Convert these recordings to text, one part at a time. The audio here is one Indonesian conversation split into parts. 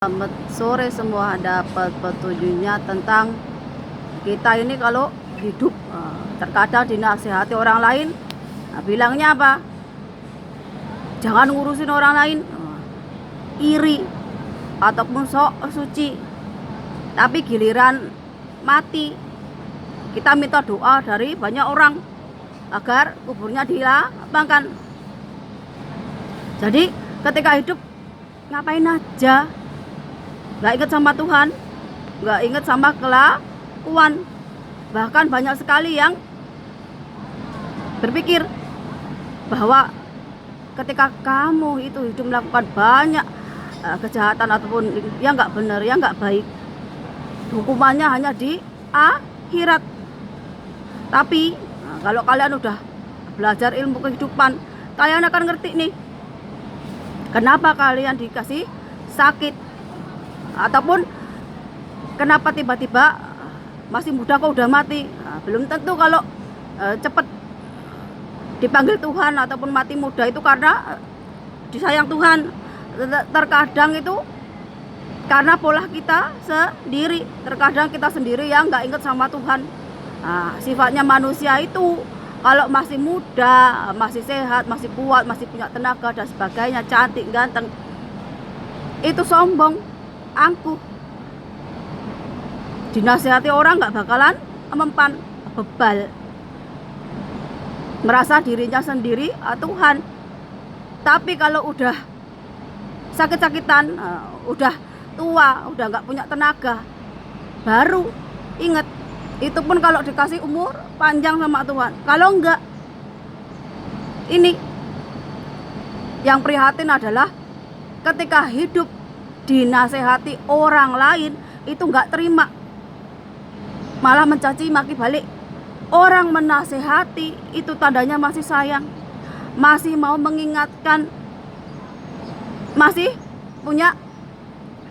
Selamat sore semua, dapat petunjuknya tentang kita ini kalau hidup terkadang dinasehati orang lain, bilangnya apa? Jangan ngurusin orang lain, iri ataupun sok suci. Tapi giliran mati, kita minta doa dari banyak orang agar kuburnya dilapangkan. Jadi ketika hidup ngapain aja, nggak ingat sama Tuhan, nggak ingat sama kelakuan. Bahkan banyak sekali yang berpikir bahwa ketika kamu itu hidup melakukan banyak kejahatan ataupun yang nggak benar, yang nggak baik, hukumannya hanya di akhirat. Tapi kalau kalian udah belajar ilmu kehidupan, kalian akan ngerti nih, kenapa kalian dikasih sakit, ataupun kenapa tiba-tiba masih muda kok udah mati. Belum tentu kalau cepat dipanggil Tuhan ataupun mati muda itu karena disayang Tuhan. Terkadang itu karena pola kita sendiri. Terkadang kita sendiri yang nggak ingat sama Tuhan. Sifatnya manusia itu kalau masih muda, masih sehat, masih kuat, masih punya tenaga dan sebagainya, cantik, ganteng, itu sombong, angkuh. Dinasihati orang nggak bakalan mempan, bebal, merasa dirinya sendiri Tuhan. Tapi kalau udah sakit-sakitan, udah tua, udah nggak punya tenaga, baru ingat. Itu pun kalau dikasih umur panjang sama Tuhan. Kalau enggak, ini yang prihatin adalah ketika hidup dinasehati orang lain itu nggak terima, malah mencaci maki balik. Orang menasehati itu tandanya masih sayang, masih mau mengingatkan, masih punya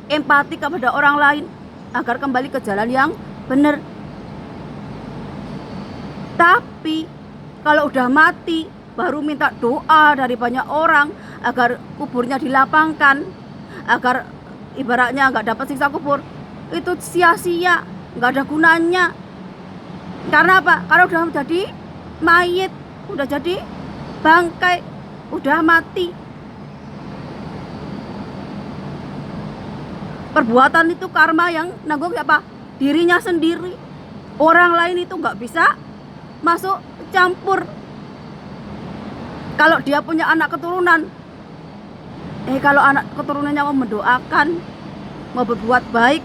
empati kepada orang lain agar kembali ke jalan yang benar. Tapi kalau udah mati baru minta doa dari banyak orang agar kuburnya dilapangkan, agar ibaratnya nggak dapat siksa kubur, itu sia-sia, nggak ada gunanya. Karena apa? Karena udah jadi mayit, udah jadi bangkai, udah mati. Perbuatan itu karma yang nanggung siapa? Dirinya sendiri. Orang lain itu nggak bisa masuk campur. Kalau dia punya anak keturunan, kalau anak keturunannya mau mendoakan, mau berbuat baik,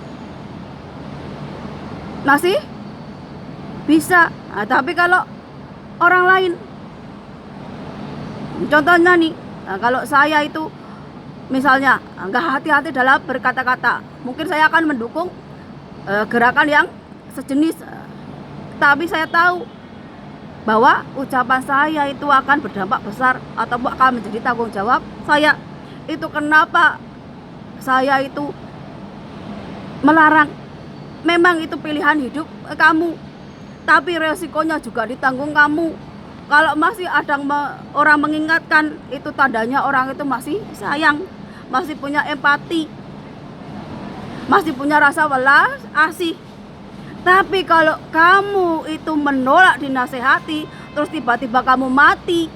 masih bisa. Tapi kalau orang lain, contohnya nih, kalau saya itu misalnya nggak hati-hati dalam berkata-kata, mungkin saya akan mendukung gerakan yang sejenis. Tapi saya tahu bahwa ucapan saya itu akan berdampak besar atau akan menjadi tanggung jawab saya. Itu kenapa saya itu melarang. Memang itu pilihan hidup kamu, tapi resikonya juga ditanggung kamu. Kalau masih ada orang mengingatkan, itu tandanya orang itu masih sayang, masih punya empati, masih punya rasa welas asih. Tapi kalau kamu itu menolak dinasehati, terus tiba-tiba kamu mati,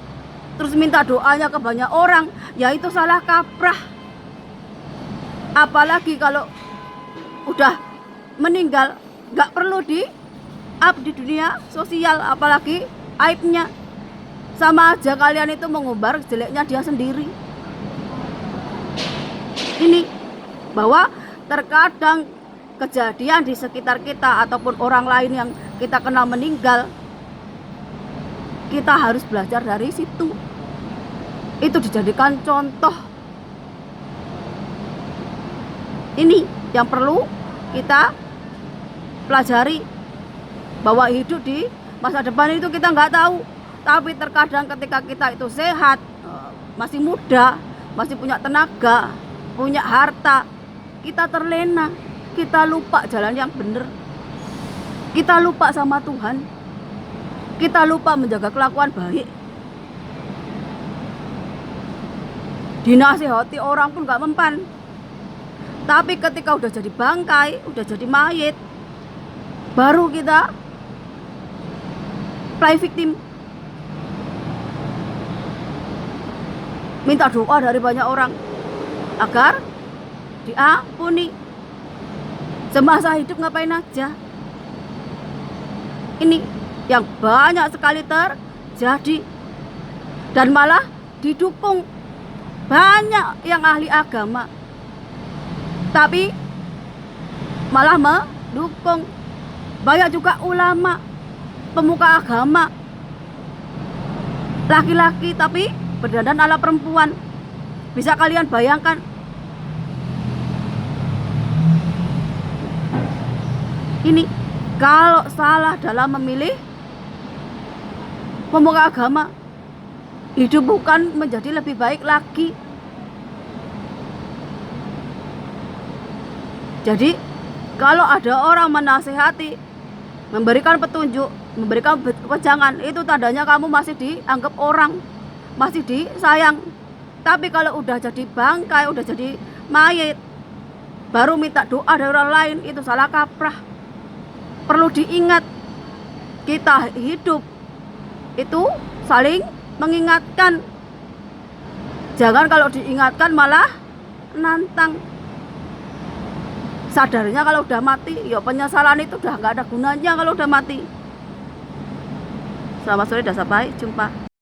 terus minta doanya ke banyak orang, ya itu salah kaprah. Apalagi kalau udah meninggal, gak perlu di-up di dunia sosial, apalagi aibnya. Sama aja kalian itu mengumbar jeleknya dia sendiri. Ini bahwa terkadang kejadian di sekitar kita ataupun orang lain yang kita kenal meninggal, kita harus belajar dari situ. Itu dijadikan contoh. Ini yang perlu kita pelajari, bahwa hidup di masa depan itu kita nggak tahu. Tapi terkadang ketika kita itu sehat, masih muda, masih punya tenaga, punya harta, kita terlena, kita lupa jalan yang benar, kita lupa sama Tuhan, kita lupa menjaga kelakuan baik. Dinasihati orang pun gak mempan. Tapi ketika udah jadi bangkai, udah jadi mayit, baru kita play victim. Minta doa dari banyak orang agar diampuni. Semasa hidup ngapain aja. Ini yang banyak sekali terjadi. Dan malah didukung banyak yang ahli agama, tapi malah mendukung. Banyak juga ulama, pemuka agama, laki-laki tapi berdandan ala perempuan. Bisa kalian bayangkan? Ini kalau salah dalam memilih pemuka agama, hidup bukan menjadi lebih baik lagi. Jadi kalau ada orang menasihati, memberikan petunjuk, memberikan wejangan, itu tandanya kamu masih dianggap orang, masih disayang. Tapi kalau udah jadi bangkai, udah jadi mayit, baru minta doa dari orang lain, itu salah kaprah. Perlu diingat, kita hidup itu saling mengingatkan. Jangan kalau diingatkan malah nantang. Sadarnya kalau udah mati, ya penyesalan itu udah nggak ada gunanya kalau udah mati. Selamat sore, Dasapai, jumpa.